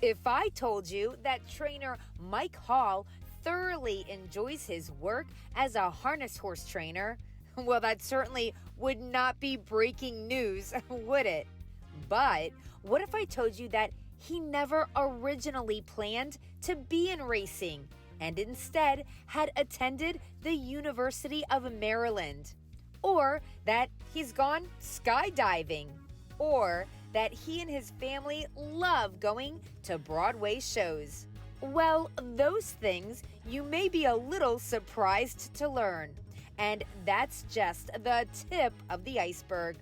If I told you that trainer Mike Hall thoroughly enjoys his work as a harness horse trainer, well, that certainly would not be breaking news, would it? But what if I told you that he never originally planned to be in racing and instead had attended the University of Maryland? Or that he's gone skydiving? Or that he and his family love going to Broadway shows? Well, those things you may be a little surprised to learn. And that's just the tip of the iceberg.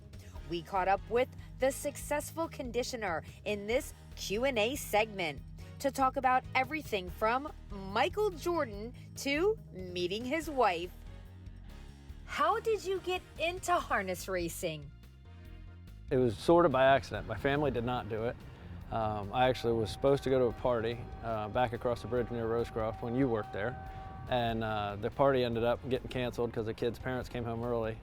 We caught up with the successful conditioner in this Q&A segment to talk about everything from Michael Jordan to meeting his wife. How did you get into harness racing? It was sort of by accident. My family did not do it. I actually was supposed to go to a party back across the bridge near Rosecroft when you worked there. And the party ended up getting canceled because the kids' parents came home early.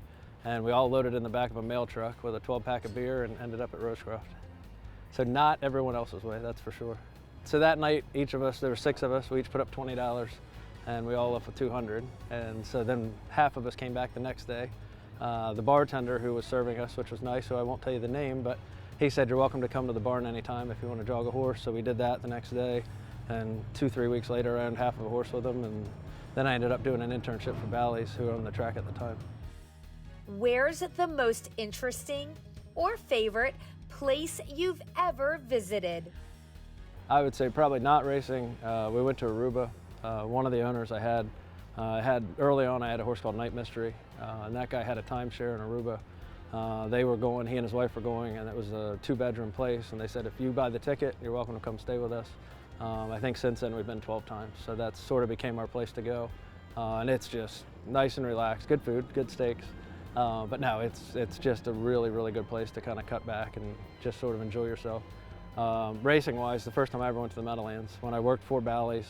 And we all loaded in the back of a mail truck with a 12-pack of beer and ended up at Rosecroft. So not everyone else's way, that's for sure. So that night, each of us, there were 6 of us, we each put up $20 and we all left with $200. And so then half of us came back the next day. The bartender who was serving us, which was nice, so I won't tell you the name, but he said, you're welcome to come to the barn anytime if you want to jog a horse. So we did that the next day. And 2-3 weeks later, I owned half of a horse with him. And then I ended up doing an internship for Bally's, who owned the track at the time. Where's the most interesting or favorite place you've ever visited? I would say probably not racing. We went to Aruba. One of the owners I had early on, I had a horse called Night Mystery, and that guy had a timeshare in Aruba. They were going, he and his wife were going, and it was a 2-bedroom place, and they said, if you buy the ticket, you're welcome to come stay with us. I think since then we've been 12 times, so that sort of became our place to go. And it's just nice and relaxed, good food, good steaks. But no, it's just a really, really good place to kind of cut back and just sort of enjoy yourself. Racing-wise, the first time I ever went to the Meadowlands, when I worked for Bally's,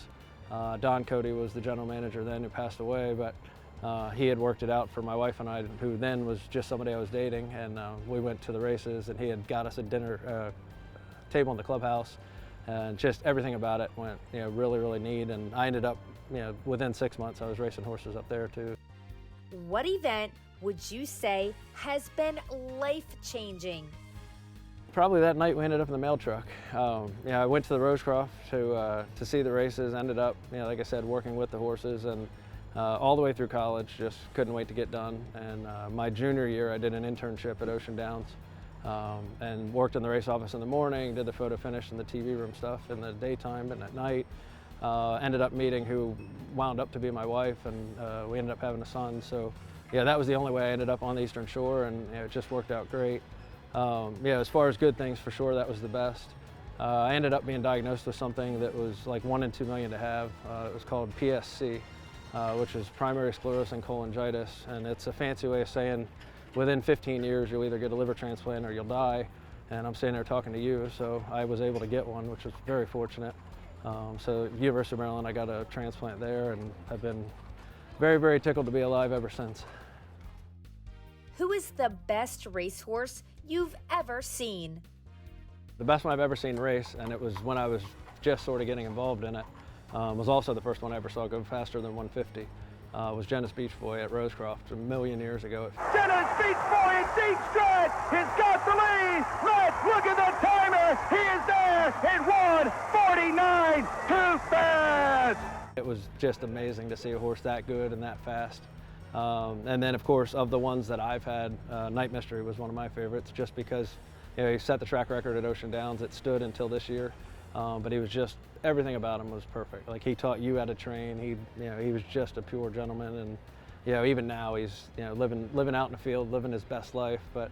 Don Cody was the general manager then, who passed away, but he had worked it out for my wife and I, who then was just somebody I was dating, and we went to the races, and he had got us a dinner table in the clubhouse, and just everything about it went, really, really neat. And I ended up, within 6 months, I was racing horses up there too. What event would you say has been life-changing? Probably that night we ended up in the mail truck. I went to the Rosecroft to see the races, ended up, like I said, working with the horses, and all the way through college, just couldn't wait to get done. And my junior year, I did an internship at Ocean Downs and worked in the race office in the morning, did the photo finish and the TV room stuff in the daytime, and at night ended up meeting who wound up to be my wife, and we ended up having a son. So yeah, that was the only way I ended up on the Eastern Shore, and it just worked out great. As far as good things, for sure, that was the best. I ended up being diagnosed with something that was like 1 in 2 million to have. It was called PSC, which is primary sclerosing cholangitis, and it's a fancy way of saying within 15 years you'll either get a liver transplant or you'll die. And I'm sitting there talking to you, so I was able to get one, which was very fortunate. So University of Maryland, I got a transplant there, and I've been very, very tickled to be alive ever since. Who is the best racehorse you've ever seen? The best one I've ever seen race, and it was when I was just sort of getting involved in it, was also the first one I ever saw go faster than 150. Was Genis Beach Boy at Rosecroft a million years ago. Genis Beach Boy in deep stride. He's got the lead. Let's look at the timer. He is there in 1:49. Too fast. It was just amazing to see a horse that good and that fast. And then, of course, of the ones that I've had, Night Mystery was one of my favorites, just because he set the track record at Ocean Downs. It stood until this year, but he was just, everything about him was perfect. Like, he taught you how to train. He was just a pure gentleman, and even now he's living out in the field, living his best life. But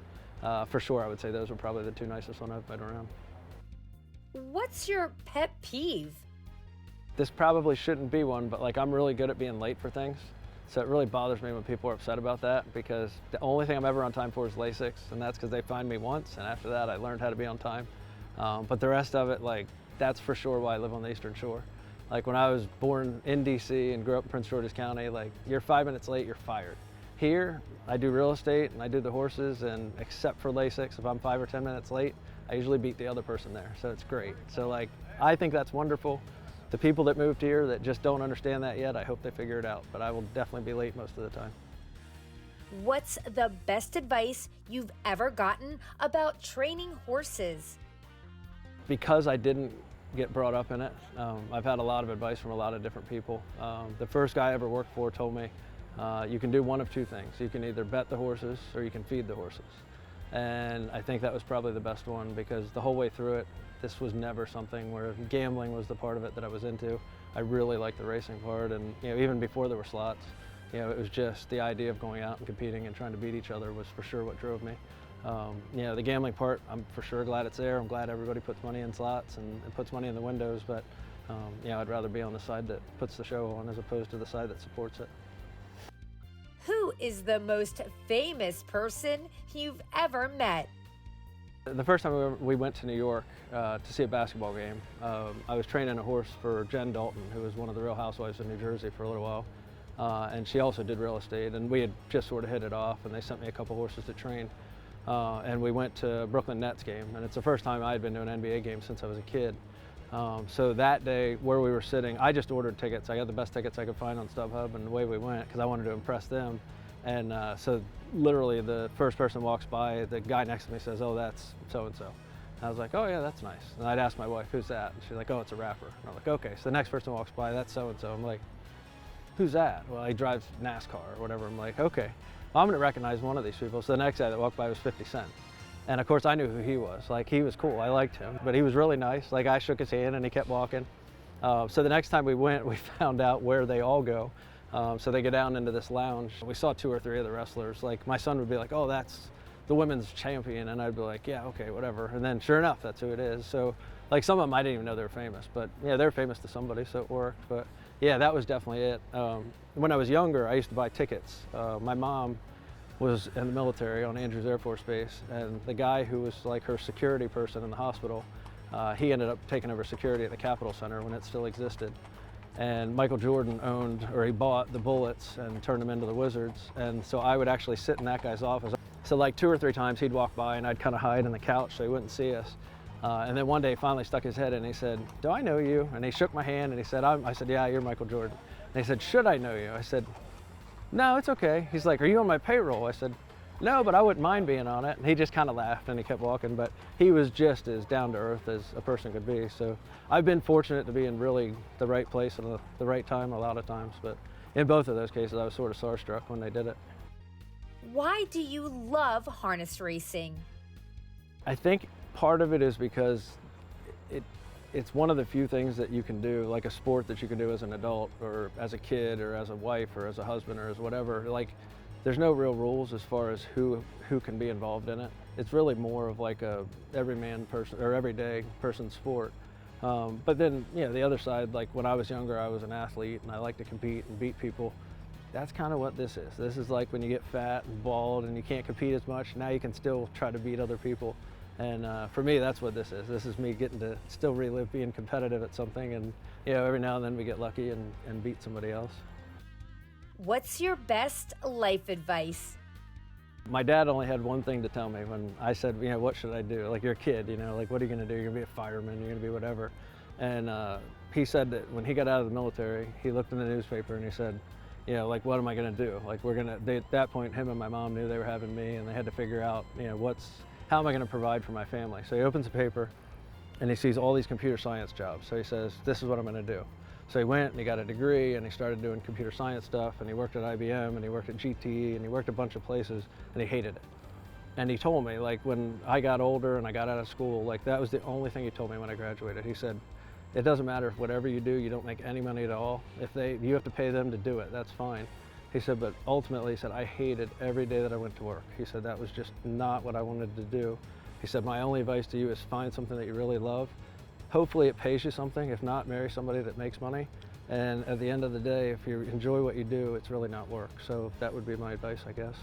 for sure, I would say those were probably the 2 nicest ones I've been around. What's your pet peeve? This probably shouldn't be one, but I'm really good at being late for things. So it really bothers me when people are upset about that, because the only thing I'm ever on time for is Lasix, and that's because they find me once, and after that I learned how to be on time. But the rest of it, that's for sure why I live on the Eastern Shore. When I was born in DC and grew up in Prince George's County, you're 5 minutes late, you're fired. Here, I do real estate and I do the horses, and except for Lasix, if I'm 5 or 10 minutes late, I usually beat the other person there, so it's great. So like, I think that's wonderful. The people that moved here that just don't understand that yet, I hope they figure it out, but I will definitely be late most of the time. What's the best advice you've ever gotten about training horses? Because I didn't get brought up in it, I've had a lot of advice from a lot of different people. The first guy I ever worked for told me, you can do one of two things. You can either bet the horses or you can feed the horses. And I think that was probably the best one, because the whole way through it, this was never something where gambling was the part of it that I was into. I really liked the racing part, and even before there were slots, it was just the idea of going out and competing and trying to beat each other was for sure what drove me. The gambling part, I'm for sure glad it's there. I'm glad everybody puts money in slots and puts money in the windows, but I'd rather be on the side that puts the show on as opposed to the side that supports it. Who is the most famous person you've ever met? The first time we went to New York to see a basketball game, I was training a horse for Jen Dalton, who was one of the Real Housewives of New Jersey for a little while. And she also did real estate, and we had just sort of hit it off, and they sent me a couple horses to train. And we went to a Brooklyn Nets game, and it's the first time I had been to an NBA game since I was a kid. So that day where we were sitting, I just ordered tickets. I got the best tickets I could find on StubHub, and away we went because I wanted to impress them. And so literally the first person walks by, the guy next to me says, "Oh, that's so-and-so." I was like, "Oh yeah, that's nice." And I'd ask my wife, "Who's that?" And she's like, "Oh, it's a rapper." And I'm like, "Okay." So the next person walks by, "That's so-and-so." I'm like, "Who's that?" "Well, he drives NASCAR or whatever." I'm like, "Okay, well, I'm gonna recognize one of these people." So the next guy that walked by was 50 Cent. And of course I knew who he was. Like, he was cool, I liked him, but he was really nice. Like, I shook his hand and he kept walking. So the next time we went, we found out where they all go. So they go down into this lounge. We saw 2 or 3 of the wrestlers. Like, my son would be like, "Oh, that's the women's champion." And I'd be like, "Yeah, okay, whatever." And then sure enough, that's who it is. So like, some of them I didn't even know they were famous, but yeah, they're famous to somebody, so it worked. But yeah, that was definitely it. When I was younger, I used to buy tickets. My mom was in the military on Andrews Air Force Base, and the guy who was like her security person in the hospital, he ended up taking over security at the Capitol Center when it still existed. And Michael Jordan he bought the Bullets and turned them into the Wizards. And so I would actually sit in that guy's office. So like 2 or 3 times he'd walk by and I'd kind of hide in the couch so he wouldn't see us. And then one day he finally stuck his head in and he said, "Do I know you?" And he shook my hand and he said, I said, "Yeah, you're Michael Jordan." And he said, "Should I know you?" I said, "No, it's okay." He's like, "Are you on my payroll?" I said, "No, but I wouldn't mind being on it." And he just kind of laughed and he kept walking, but he was just as down to earth as a person could be. So I've been fortunate to be in really the right place at the right time a lot of times, but in both of those cases I was sort of starstruck when they did it. Why do you love harness racing? I think part of it is because it's one of the few things that you can do, like a sport that you can do as an adult or as a kid or as a wife or as a husband or as whatever. Like, there's no real rules as far as who can be involved in it. It's really more of like a everyman person or everyday person sport. But then, the other side, like when I was younger, I was an athlete and I like to compete and beat people. That's kind of what this is. This is like when you get fat and bald and you can't compete as much, now you can still try to beat other people. And for me, that's what this is. This is me getting to still relive being competitive at something, and every now and then we get lucky and beat somebody else. What's your best life advice? My dad only had one thing to tell me when I said, "What should I do?" Like, you're a kid, like, what are you gonna do? You're gonna be a fireman, you're gonna be whatever. And he said that when he got out of the military, he looked in the newspaper and he said, like, what am I gonna do? Like, at that point, him and my mom knew they were having me and they had to figure out, how am I gonna provide for my family? So he opens the paper and he sees all these computer science jobs. So he says, "This is what I'm gonna do." So he went and he got a degree and he started doing computer science stuff, and he worked at IBM and he worked at GTE and he worked a bunch of places, and he hated it. And he told me, like, when I got older and I got out of school, like, that was the only thing he told me when I graduated. He said, "It doesn't matter if whatever you do, you don't make any money at all. If you have to pay them to do it, that's fine." He said, "But ultimately," he said, "I hated every day that I went to work." He said, "That was just not what I wanted to do." He said, "My only advice to you is find something that you really love. Hopefully it pays you something. If not, marry somebody that makes money. And at the end of the day, if you enjoy what you do, it's really not work." So that would be my advice, I guess.